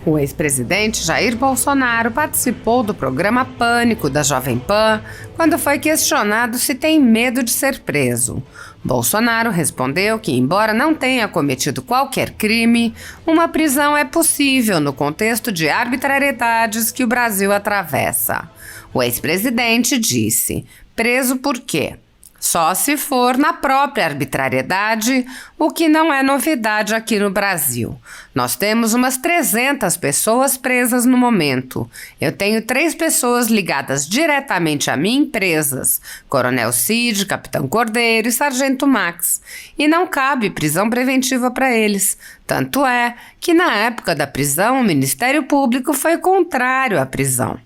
O ex-presidente Jair Bolsonaro participou do programa Pânico da Jovem Pan quando foi questionado se tem medo de ser preso. Bolsonaro respondeu que, embora não tenha cometido qualquer crime, uma prisão é possível no contexto de arbitrariedades que o Brasil atravessa. O ex-presidente disse: preso por quê? Só se for na própria arbitrariedade, o que não é novidade aqui no Brasil. Nós temos umas 300 pessoas presas no momento. Eu tenho 3 pessoas ligadas diretamente a mim presas: Coronel Cid, Capitão Cordeiro e Sargento Max. E não cabe prisão preventiva para eles. Tanto é que na época da prisão o Ministério Público foi contrário à prisão.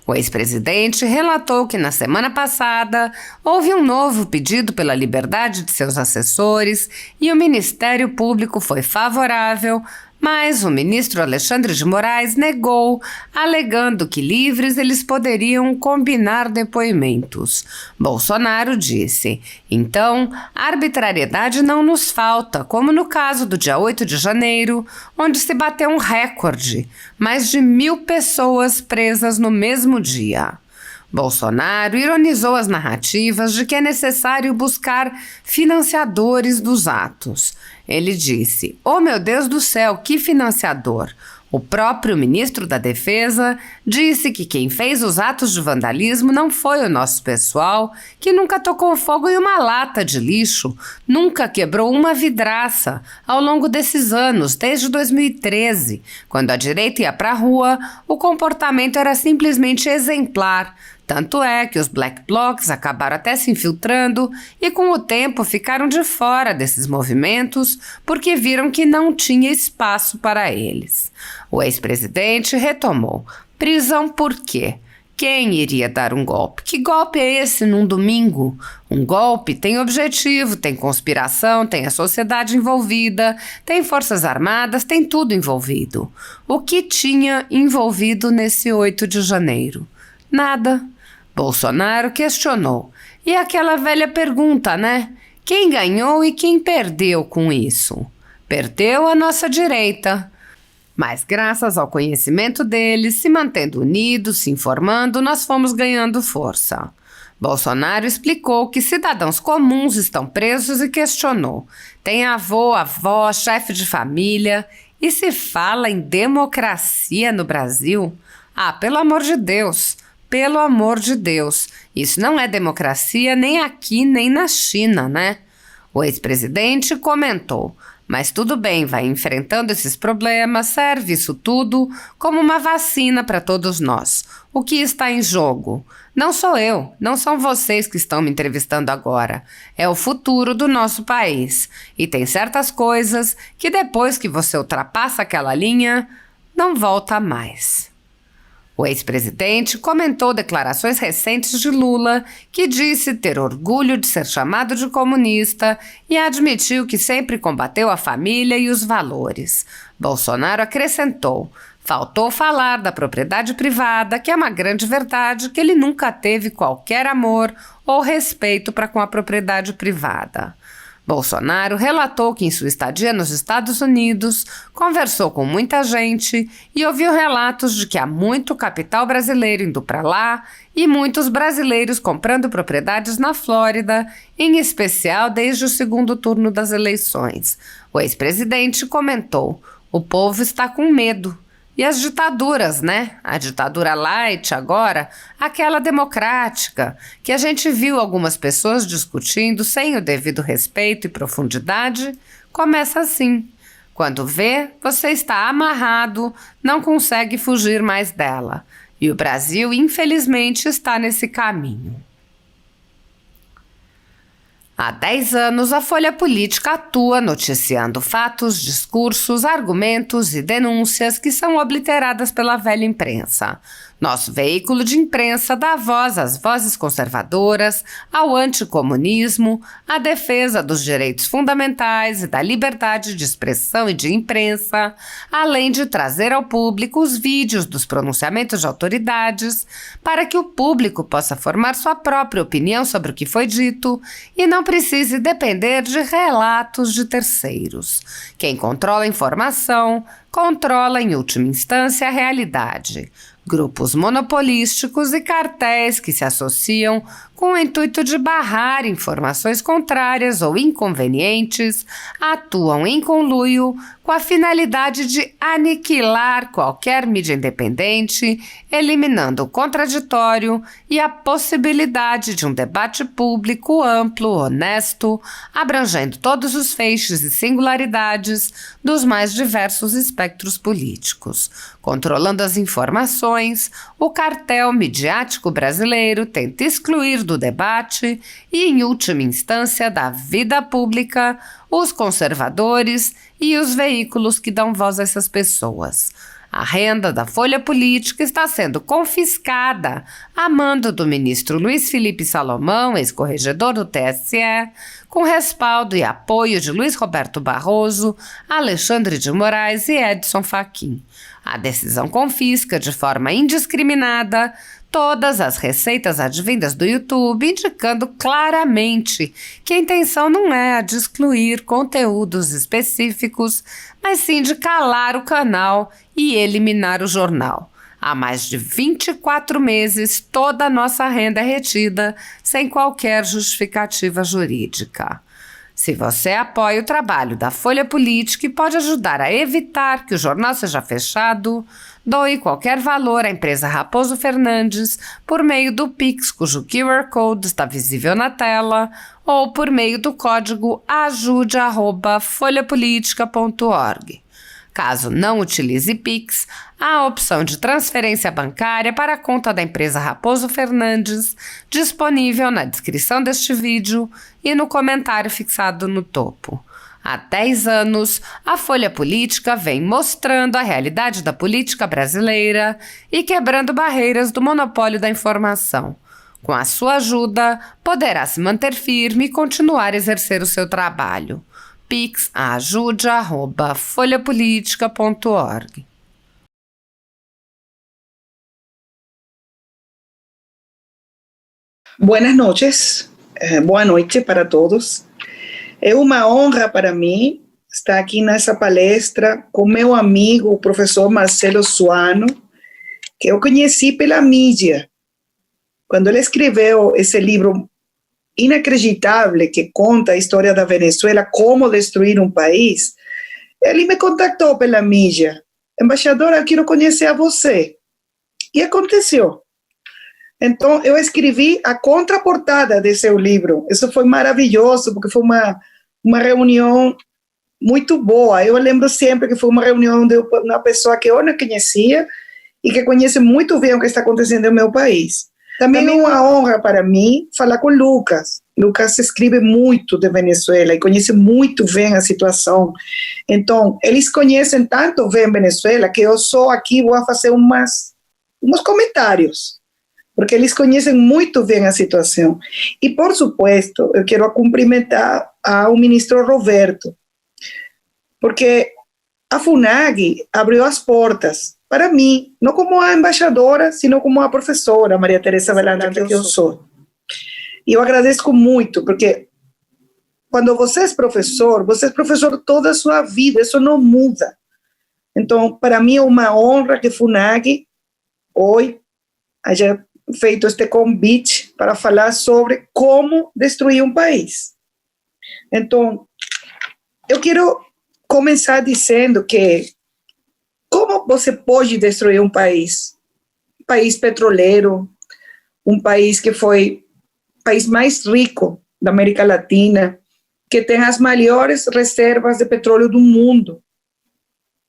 O ex-presidente relatou que na semana passada houve um novo pedido pela liberdade de seus assessores e o Ministério Público foi favorável, mas o ministro Alexandre de Moraes negou, alegando que livres eles poderiam combinar depoimentos. Bolsonaro disse: então, arbitrariedade não nos falta, como no caso do dia 8 de janeiro, onde se bateu um recorde, mais de 1.000 pessoas presas no mesmo dia. Bolsonaro ironizou as narrativas de que é necessário buscar financiadores dos atos. Ele disse: oh meu Deus do céu, que financiador! O próprio ministro da Defesa disse que quem fez os atos de vandalismo não foi o nosso pessoal, que nunca tocou fogo em uma lata de lixo, nunca quebrou uma vidraça ao longo desses anos, desde 2013, quando a direita ia para a rua, o comportamento era simplesmente exemplar. Tanto é que os Black Blocs acabaram até se infiltrando e com o tempo ficaram de fora desses movimentos porque viram que não tinha espaço para eles. O ex-presidente retomou: prisão por quê? Quem iria dar um golpe? Que golpe é esse num domingo? Um golpe tem objetivo, tem conspiração, tem a sociedade envolvida, tem forças armadas, tem tudo envolvido. O que tinha envolvido nesse 8 de janeiro? Nada. Bolsonaro questionou. E aquela velha pergunta, né? Quem ganhou e quem perdeu com isso? Perdeu a nossa direita. Mas graças ao conhecimento deles, se mantendo unidos, se informando, nós fomos ganhando força. Bolsonaro explicou que cidadãos comuns estão presos e questionou: tem avô, avó, chefe de família, e se fala em democracia no Brasil? Ah, pelo amor de Deus! Pelo amor de Deus, isso não é democracia nem aqui nem na China, né? O ex-presidente comentou: mas tudo bem, vai enfrentando esses problemas, serve isso tudo como uma vacina para todos nós. O que está em jogo? Não sou eu, não são vocês que estão me entrevistando agora. É o futuro do nosso país. E tem certas coisas que depois que você ultrapassa aquela linha, não volta mais. O ex-presidente comentou declarações recentes de Lula, que disse ter orgulho de ser chamado de comunista e admitiu que sempre combateu a família e os valores. Bolsonaro acrescentou: faltou falar da propriedade privada, que é uma grande verdade que ele nunca teve qualquer amor ou respeito para com a propriedade privada. Bolsonaro relatou que em sua estadia nos Estados Unidos conversou com muita gente e ouviu relatos de que há muito capital brasileiro indo para lá e muitos brasileiros comprando propriedades na Flórida, em especial desde o segundo turno das eleições. O ex-presidente comentou: o povo está com medo. E as ditaduras, né? A ditadura light agora, aquela democrática, que a gente viu algumas pessoas discutindo sem o devido respeito e profundidade, começa assim. Quando vê, você está amarrado, não consegue fugir mais dela. E o Brasil, infelizmente, está nesse caminho. Há 10 anos, a Folha Política atua noticiando fatos, discursos, argumentos e denúncias que são obliteradas pela velha imprensa. Nosso veículo de imprensa dá voz às vozes conservadoras, ao anticomunismo, à defesa dos direitos fundamentais e da liberdade de expressão e de imprensa, além de trazer ao público os vídeos dos pronunciamentos de autoridades, para que o público possa formar sua própria opinião sobre o que foi dito e não precise depender de relatos de terceiros. Quem controla a informação, controla em última instância a realidade. Grupos monopolísticos e cartéis que se associam com o intuito de barrar informações contrárias ou inconvenientes atuam em conluio com a finalidade de aniquilar qualquer mídia independente, eliminando o contraditório e a possibilidade de um debate público amplo, honesto, abrangendo todos os feixes e singularidades dos mais diversos espectros políticos. Controlando as informações, o cartel midiático brasileiro tenta excluir do debate e, em última instância, da vida pública, os conservadores e os veículos que dão voz a essas pessoas. A renda da Folha Política está sendo confiscada a mando do ministro Luiz Felipe Salomão, ex-corregedor do TSE, com respaldo e apoio de Luiz Roberto Barroso, Alexandre de Moraes e Edson Fachin. A decisão confisca de forma indiscriminada todas as receitas advindas do YouTube, indicando claramente que a intenção não é a de excluir conteúdos específicos, mas sim de calar o canal e eliminar o jornal. Há mais de 24 meses, toda a nossa renda é retida sem qualquer justificativa jurídica. Se você apoia o trabalho da Folha Política e pode ajudar a evitar que o jornal seja fechado, doe qualquer valor à empresa Raposo Fernandes por meio do Pix, cujo QR Code está visível na tela, ou por meio do código ajude@folhapolitica.org. Caso não utilize Pix, há a opção de transferência bancária para a conta da empresa Raposo Fernandes, disponível na descrição deste vídeo e no comentário fixado no topo. Há 10 anos, a Folha Política vem mostrando a realidade da política brasileira e quebrando barreiras do monopólio da informação. Com a sua ajuda, poderá se manter firme e continuar a exercer o seu trabalho. Pix ajude@folhapolitica.org. Buenas noches, boa noite para todos. É uma honra para mim estar aqui nessa palestra com meu amigo, o professor Marcelo Suano, que eu conheci pela mídia. Quando ele escreveu esse livro inacreditável que conta a história da Venezuela, como destruir um país, ele me contactou pela mídia. Embaixadora, eu quero conhecer a você. E aconteceu. Então, eu escrevi a contraportada de seu livro. Isso foi maravilhoso, porque foi uma reunião muito boa. Eu lembro sempre que foi uma reunião de uma pessoa que eu não conhecia e que conhece muito bem o que está acontecendo no meu país. Também é uma honra para mim falar com o Lucas. Lucas escreve muito de Venezuela e conhece muito bem a situação. Então, eles conhecem tanto bem Venezuela que eu só aqui vou fazer uns comentários, porque eles conhecem muito bem a situação. E, por supuesto, eu quero cumprimentar ao ministro Roberto, porque a FUNAG abriu as portas para mim, não como a embaixadora, sino como a professora Maria Teresa Velanda, que eu sou. E eu agradeço muito, porque quando você é professor toda a sua vida, isso não muda. Então, para mim é uma honra que a FUNAG hoje haja feito este convite para falar sobre como destruir um país. Então, eu quero começar dizendo que como você pode destruir um país? Um país petroleiro, um país que foi o país mais rico da América Latina, que tem as maiores reservas de petróleo do mundo.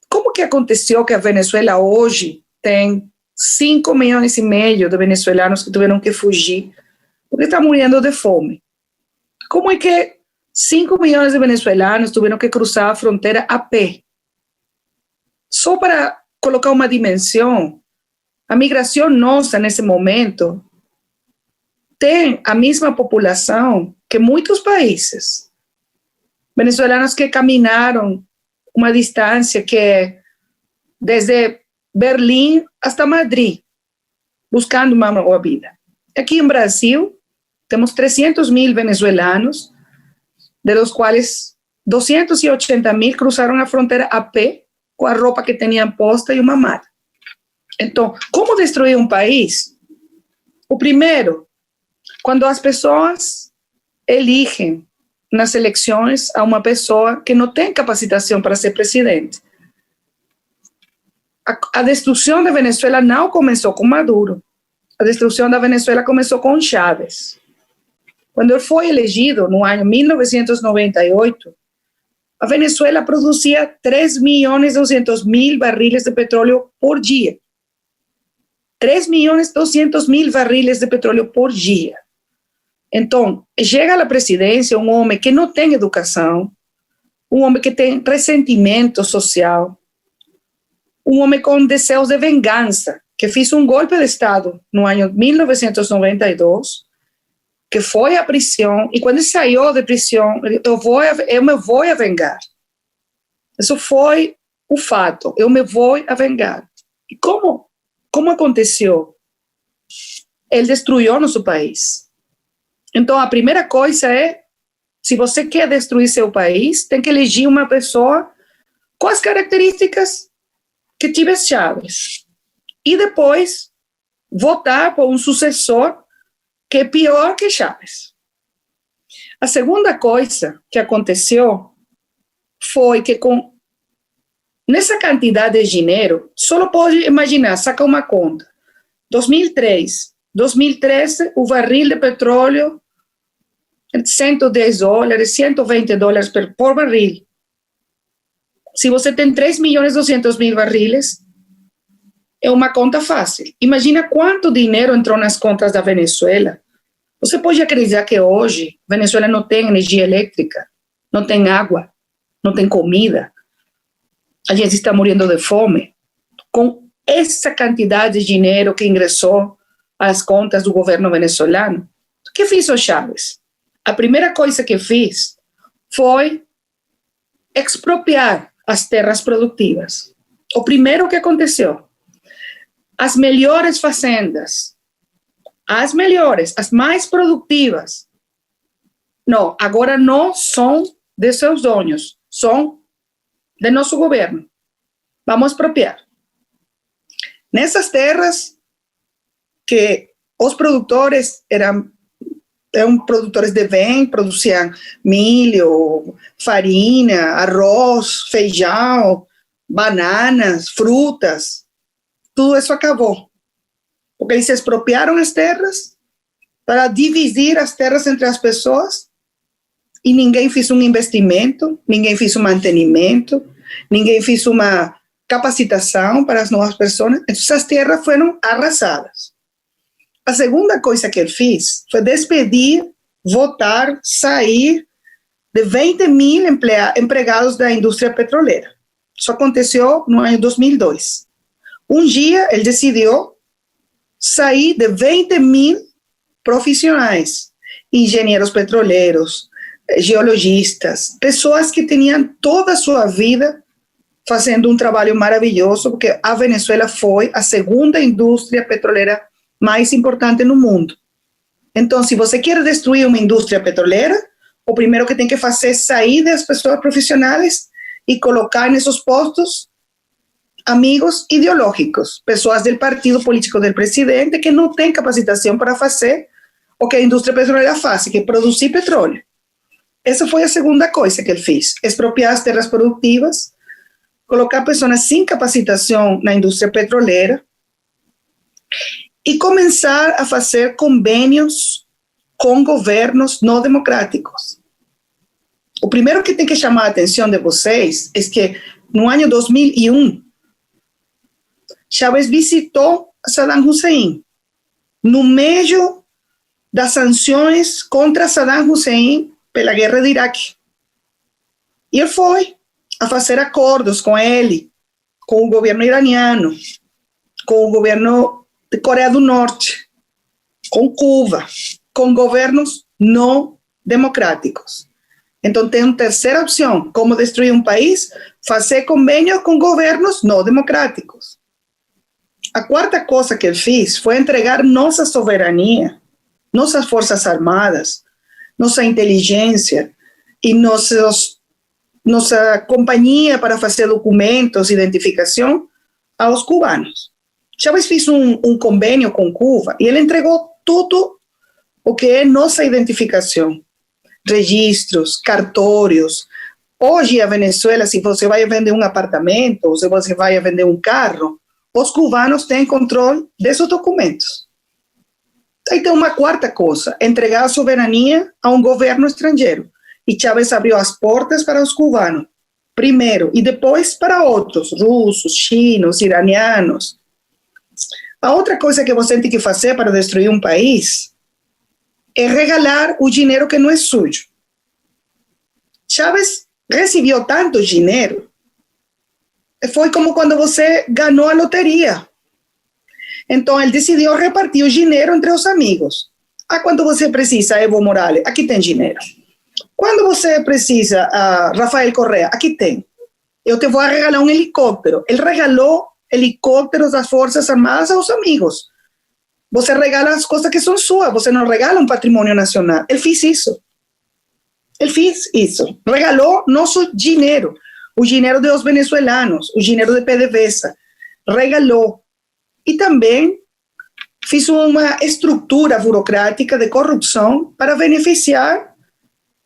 Como que aconteceu que a Venezuela hoje tem 5,5 milhões de venezuelanos que tiveram que fugir porque estão morrendo de fome? Como é que 5 milhões de venezuelanos tiveram que cruzar a fronteira a pé? Só para colocar uma dimensão, a migração nossa nesse momento tem a mesma população que muitos países. Venezuelanos que caminaram uma distância que é desde Berlim hasta Madrid, buscando uma boa vida. Aqui em Brasil, temos 300 mil venezuelanos de los cuales 280,000 cruzaron a fronteira a pé com a roupa que tinham posta e uma mala. Então, como destruir um país? O primeiro, quando as pessoas elegem nas eleições a uma pessoa que não tem capacitação para ser presidente. A destruição da Venezuela não começou com Maduro. A destruição da Venezuela começou com Chávez. Quando ele foi elegido no ano 1998, a Venezuela produzia 3.200.000 barriles de petróleo por dia. 3.200.000 barriles de petróleo por dia. Então, chega à presidência um homem que não tem educação, um homem que tem ressentimento social, um homem com desejos de vingança, que fez um golpe de Estado no ano 1992, que foi à prisão, e quando saiu de prisão, eu me vou a vingar. Isso foi o fato, eu me vou a vingar. E como aconteceu? Ele destruiu nosso país. Então, a primeira coisa é, se você quer destruir seu país, tem que eleger uma pessoa com as características que tive Chávez. E depois, votar por um sucessor que é pior que Chávez. A segunda coisa que aconteceu foi que nessa quantidade de dinheiro, só pode imaginar, saca uma conta. 2013, o barril de petróleo, $110, $120 por barril. Se você tem 3.200.000 barriles, é uma conta fácil. Imagina quanto dinheiro entrou nas contas da Venezuela. Você pode acreditar que hoje a Venezuela não tem energia elétrica, não tem água, não tem comida. A gente está morrendo de fome. Com essa quantidade de dinheiro que ingressou às contas do governo venezuelano, o que fez o Chávez? A primeira coisa que fez foi expropriar as terras produtivas. O primeiro que aconteceu, as melhores fazendas, as melhores, as mais produtivas, não, agora não são de seus donos, são de nosso governo. Vamos expropriar. Nessas terras que os produtores eram produtores de bem, produziam milho, farinha, arroz, feijão, bananas, frutas. Tudo isso acabou. Porque eles expropriaram as terras para dividir as terras entre as pessoas e ninguém fez um investimento, ninguém fez um mantenimento, ninguém fez uma capacitação para as novas pessoas. Então, essas terras foram arrasadas. A segunda coisa que ele fez foi despedir, votar, sair de 20.000 empregados da indústria petroleira. Isso aconteceu no ano 2002. Um dia ele decidiu sair de 20.000 profissionais, engenheiros petroleiros, geologistas, pessoas que tinham toda a sua vida fazendo um trabalho maravilhoso, porque a Venezuela foi a segunda indústria petroleira mais importante no mundo. Então, se você quer destruir uma indústria petroleira, o primeiro que tem que fazer é sair das pessoas profissionais e colocar nesses postos amigos ideológicos, pessoas do partido político do presidente que não têm capacitação para fazer o que a indústria petroleira faz, que é produzir petróleo. Essa foi a segunda coisa que ele fez, expropriar as terras produtivas, colocar pessoas sem capacitação na indústria petroleira e começar a fazer convênios com governos não democráticos. O primeiro que tem que chamar a atenção de vocês é que no ano 2001, Chávez visitou Saddam Hussein no meio das sanções contra Saddam Hussein pela guerra de Iraque. E ele foi a fazer acordos com ele, com o governo iraniano, com o governo de Coreia do Norte, com Cuba, com governos não democráticos. Então, tem uma terceira opção, como destruir um país, fazer convênios com governos não democráticos. A quarta coisa que ele fez foi entregar nossa soberania, nossas forças armadas, nossa inteligência e nossa companhia para fazer documentos, identificação, aos cubanos. Chávez fez um convênio com Cuba e ele entregou tudo o que é nossa identificação, registros, cartórios. Hoje, a Venezuela, se você vai vender um apartamento, ou se você vai vender um carro, os cubanos têm controle desses documentos. Aí tem uma quarta coisa, entregar a soberania a um governo estrangeiro. E Chávez abriu as portas para os cubanos, primeiro, e depois para outros, russos, chinos, iranianos. A outra coisa que você tem que fazer para destruir um país é regalar o dinheiro que não é sujo. Chávez recebeu tanto dinheiro, foi como quando você ganhou a loteria. Então, ele decidiu repartir o dinheiro entre os amigos. Quando você precisa, Evo Morales, aqui tem dinheiro. Quando você precisa, Rafael Correa, aqui tem. Eu te vou regalar um helicóptero. Ele regalou helicópteros das Forças Armadas aos amigos. Você regala as coisas que são suas, você não regala um patrimônio nacional. Ele fez isso. Ele fez isso. Regalou nosso dinheiro, o dinheiro dos venezuelanos, o dinheiro de PDVSA. Regalou. E também fiz uma estrutura burocrática de corrupção para beneficiar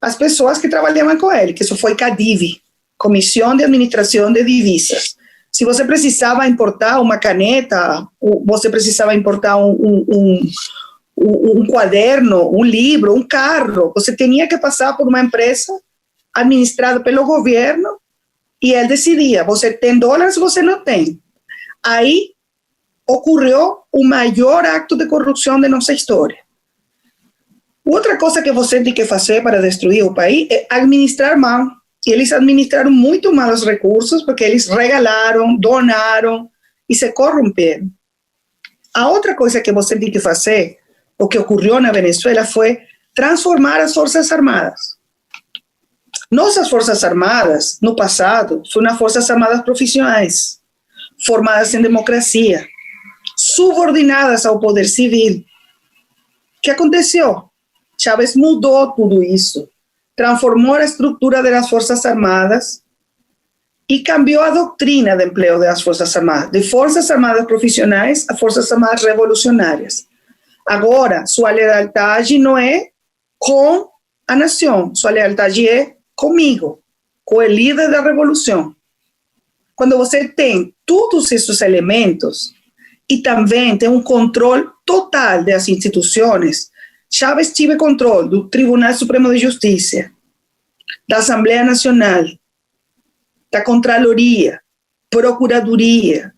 as pessoas que trabalhavam com ele, que isso foi CADIV, Comissão de Administração de Divisas. Se você precisava importar uma caneta, você precisava importar um quaderno, um livro, um carro, você tinha que passar por uma empresa administrada pelo governo e ele decidia, você tem dólares, você não tem. Aí ocorreu o maior acto de corrupção de nossa história. Outra coisa que você tem que fazer para destruir o país é administrar mal. E eles administraram muito mal os recursos porque eles regalaram, donaram e se corromperam. A outra coisa que você tem que fazer, o que ocorreu na Venezuela, foi transformar as Forças Armadas. Nossas Forças Armadas, no passado, foram Forças Armadas profissionais, formadas em democracia, subordinadas ao poder civil. O que aconteceu? Chávez mudou tudo isso, transformou a estrutura das Forças Armadas e cambiou a doutrina de emprego das Forças Armadas, de Forças Armadas profissionais a Forças Armadas revolucionárias. Agora, sua lealdade não é com a nação, sua lealdade é comigo, com o líder da revolução. Quando você tem todos esses elementos e também tem um controle total das instituições, Chávez tive controle do Tribunal Supremo de Justiça, da Assembleia Nacional, da Contraloria, Procuradoria,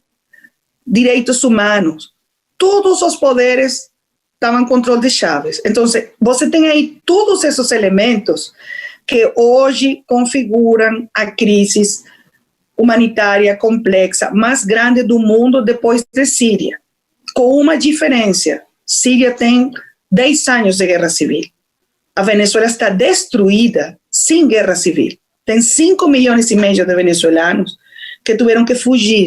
Direitos Humanos. Todos os poderes estavam em controle de Chávez. Então, você tem aí todos esses elementos que hoje configuram a crise humanitária complexa mais grande do mundo depois de Síria, com uma diferença. Síria tem 10 anos de guerra civil. A Venezuela está destruída sem guerra civil. Tem 5,5 milhões de venezuelanos que tiveram que fugir.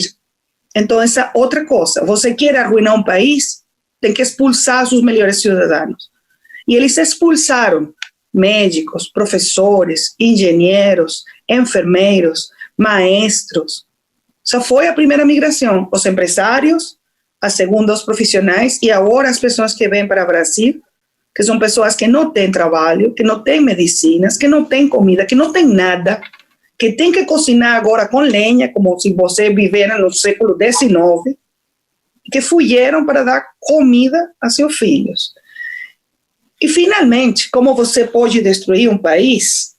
Então, essa outra coisa. Você quer arruinar um país, tem que expulsar os melhores cidadãos. E eles expulsaram médicos, professores, engenheiros, enfermeiros, maestros. Essa foi a primeira migração. Os empresários, a segunda os profissionais e agora as pessoas que vêm para o Brasil, que são pessoas que não têm trabalho, que não têm medicinas, que não têm comida, que não têm nada, que têm que cozinhar agora com lenha, como se você vivera no século XIX, que fugiram para dar comida a seus filhos. E, finalmente, como você pode destruir um país?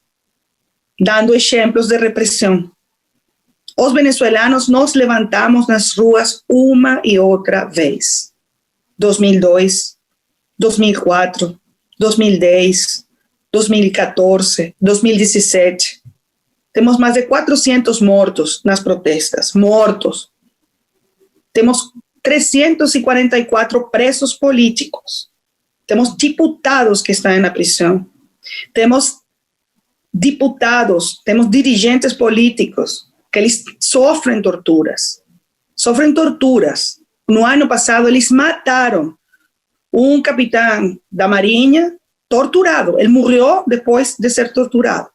Dando exemplos de repressão. Os venezuelanos nos levantamos nas ruas uma e outra vez. 2002, 2004, 2010, 2014, 2017. Temos mais de 400 mortos nas protestas. Mortos. Temos 344 presos políticos. Temos deputados que estão na prisão. Temos deputados, temos dirigentes políticos que eles sofrem torturas. Sofrem torturas. No ano passado, eles mataram um capitão da Marinha torturado. Ele morreu depois de ser torturado.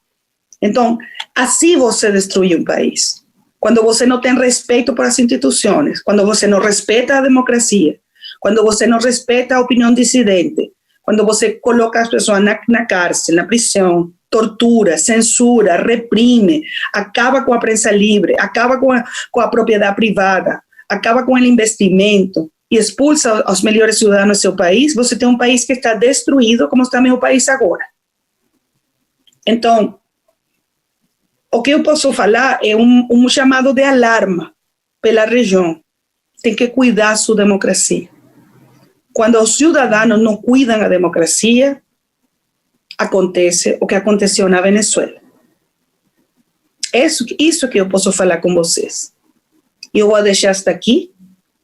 Então, assim você destrui um país. Quando você não tem respeito por as instituições, quando você não respeita a democracia, quando você não respeita a opinião dissidente, quando você coloca as pessoas na cárcel, na prisão, tortura, censura, reprime, acaba com a prensa livre, acaba com a propriedade privada, acaba com o investimento e expulsa os melhores cidadãos do seu país, você tem um país que está destruído, como está meu país agora. Então, o que eu posso falar é um chamado de alarma pela região. Tem que cuidar sua democracia. Quando os cidadãos não cuidam da democracia, acontece o que aconteceu na Venezuela. Isso que eu posso falar com vocês. Eu vou deixar hasta aqui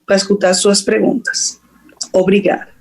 para escutar suas perguntas. Obrigada.